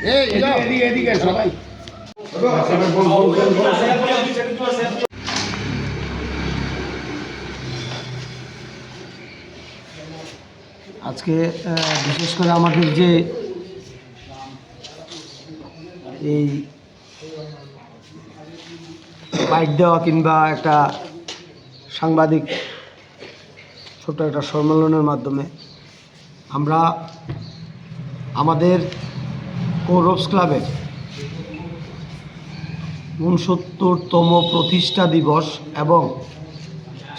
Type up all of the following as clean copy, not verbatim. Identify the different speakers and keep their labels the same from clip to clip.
Speaker 1: এদিকে সবাই
Speaker 2: আজকে বিশেষ করে আমাদের যে এই বাইট দেওয়া কিংবা একটা সাংবাদিক ছোট একটা সম্মেলনের মাধ্যমে আমরা আমাদের কৌরবস ক্লাবের ৬৯তম প্রতিষ্ঠা দিবস এবং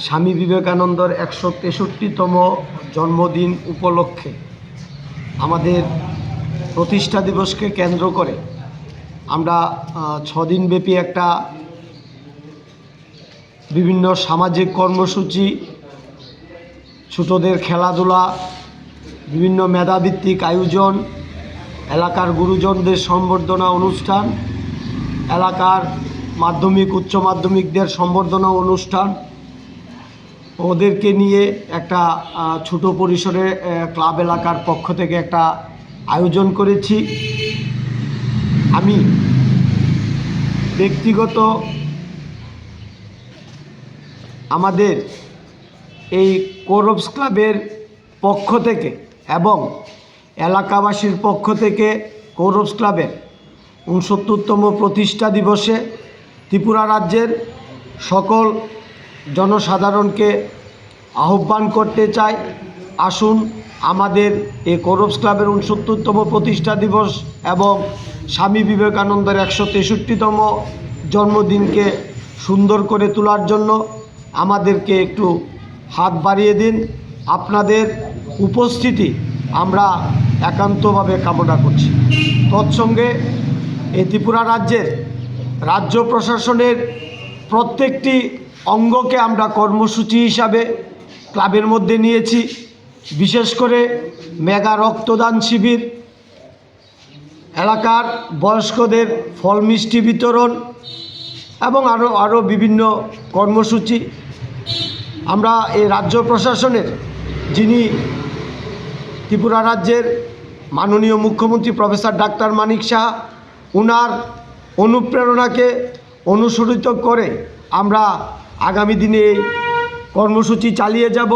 Speaker 2: স্বামী বিবেকানন্দর ১৬৩তম জন্মদিন উপলক্ষে আমাদের প্রতিষ্ঠা দিবসকে কেন্দ্র করে আমরা ৬ দিনব্যাপী একটা বিভিন্ন সামাজিক কর্মসূচি, ছোটদের খেলাধুলা, বিভিন্ন মেধাভিত্তিক আয়োজন, এলাকার গুরুজনদের সম্বর্ধনা অনুষ্ঠান, এলাকার মাধ্যমিক উচ্চ মাধ্যমিকদের সম্বর্ধনা অনুষ্ঠান, ওদেরকে নিয়ে একটা ছোট পরিসরে ক্লাব এলাকার পক্ষ থেকে একটা আয়োজন করেছি। আমি ব্যক্তিগত আমাদের এই কৌরবস ক্লাবের পক্ষ থেকে এবং এলাকাবাসীর পক্ষ থেকে কৌরবস ক্লাবের ৬৯তম প্রতিষ্ঠা দিবসে ত্রিপুরা রাজ্যের সকল জনসাধারণকে আহ্বান করতে চাই, আসুন আমাদের এই কৌরবস ক্লাবের ৬৯তম প্রতিষ্ঠা দিবস এবং স্বামী বিবেকানন্দের ১৬৩তম জন্মদিনকে সুন্দর করে তোলার জন্য আমাদেরকে একটু হাত বাড়িয়ে দিন। আপনাদের উপস্থিতি আমরা একান্তভাবে কামনা করছি। তৎসঙ্গে এই ত্রিপুরা রাজ্যের রাজ্য প্রশাসনের প্রত্যেকটি অঙ্গকে আমরা কর্মসূচি হিসাবে ক্লাবের মধ্যে নিয়েছি। বিশেষ করে মেগা রক্তদান শিবির, এলাকার বয়স্কদের ফল মিষ্টি বিতরণ এবং আরও বিভিন্ন কর্মসূচি। আমরা এই রাজ্য প্রশাসনের যিনি ত্রিপুরা রাজ্যের মাননীয় মুখ্যমন্ত্রী প্রফেসর ডাক্তার মানিক সাহা, ওনার অনুপ্রেরণাকে অনুসরিত করে আমরা আগামী দিনে এই কর্মসূচি চালিয়ে যাব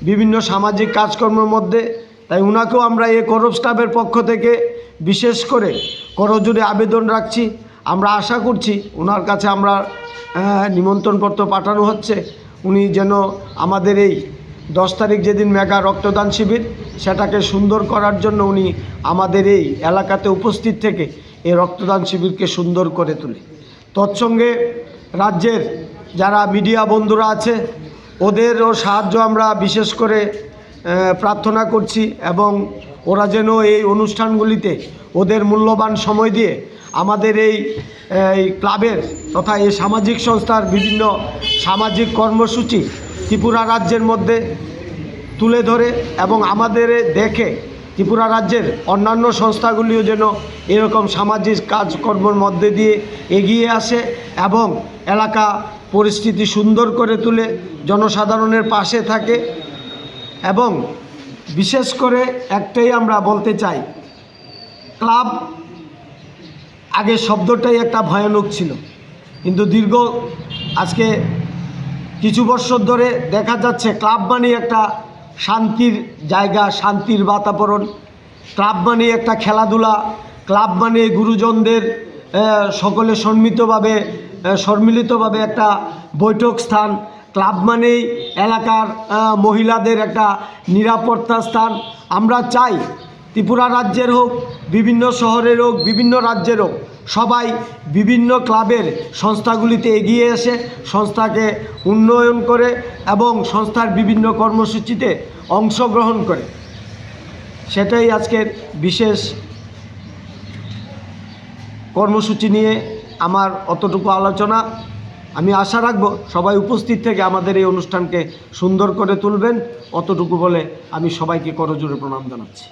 Speaker 2: বিভিন্ন সামাজিক কাজকর্মের মধ্যে। তাই ওনাকেও আমরা এই কৌরবস ক্লাবের পক্ষ থেকে বিশেষ করে করজোড়ে আবেদন রাখছি। আমরা আশা করছি ওনার কাছে আমরা নিমন্ত্রণপত্র পাঠানো হচ্ছে, উনি যেন আমাদের এই 10 তারিখ যেদিন মেগা রক্তদান শিবির সেটাকে সুন্দর করার জন্য উনি আমাদের এই এলাকাতে উপস্থিত থেকে এই রক্তদান শিবিরকে সুন্দর করে তোলে। তৎসঙ্গে রাজ্যের যারা মিডিয়া বন্ধুরা আছে ওদেরও সাহায্য আমরা বিশেষ করে প্রার্থনা করছি এবং ওরা যেন এই অনুষ্ঠানগুলিতে ওদের মূল্যবান সময় দিয়ে আমাদের এই ক্লাবের তথা এই সামাজিক সংস্থার বিভিন্ন সামাজিক কর্মসূচি ত্রিপুরা রাজ্যের মধ্যে তুলে ধরে এবং আমাদের দেখে ত্রিপুরা রাজ্যের অন্যান্য সংস্থাগুলিও যেন এরকম সামাজিক কাজকর্মের মধ্যে দিয়ে এগিয়ে আসে এবং এলাকা পরিস্থিতি সুন্দর করে তুলে জনসাধারণের পাশে থাকে। এবং বিশেষ করে একটাই আমরা বলতে চাই, ক্লাব আগে শব্দটাই একটা ভয়ানক ছিল, কিন্তু দীর্ঘ আজকে কিছু বছর ধরে দেখা যাচ্ছে ক্লাব মানে একটা শান্তির জায়গা, শান্তির বাতাবরণ। ক্লাব মানে একটা খেলাধুলা, ক্লাব মানে গুরুজনদের সকলে সম্মিলিতভাবে একটা বৈঠক স্থান, ক্লাব মানেই এলাকার মহিলাদের একটা নিরাপত্তা স্থান। আমরা চাই ত্রিপুরা রাজ্যের হোক, বিভিন্ন শহরের হোক, বিভিন্ন রাজ্যের হোক, সবাই বিভিন্ন ক্লাবের সংস্থাগুলিতে এগিয়ে এসে সংস্থাকে উন্নয়ন করে এবং সংস্থার বিভিন্ন কর্মসূচিতে অংশগ্রহণ করে। সেটাই আজকের বিশেষ কর্মসূচি নিয়ে আমার অতটুকু আলোচনা। আমি আশা রাখব সবাই উপস্থিত থেকে আমাদের এই অনুষ্ঠানকে সুন্দর করে তুলবেন, অতটুকু বলে আমি সবাইকে করজোড়ে প্রণাম জানাচ্ছি।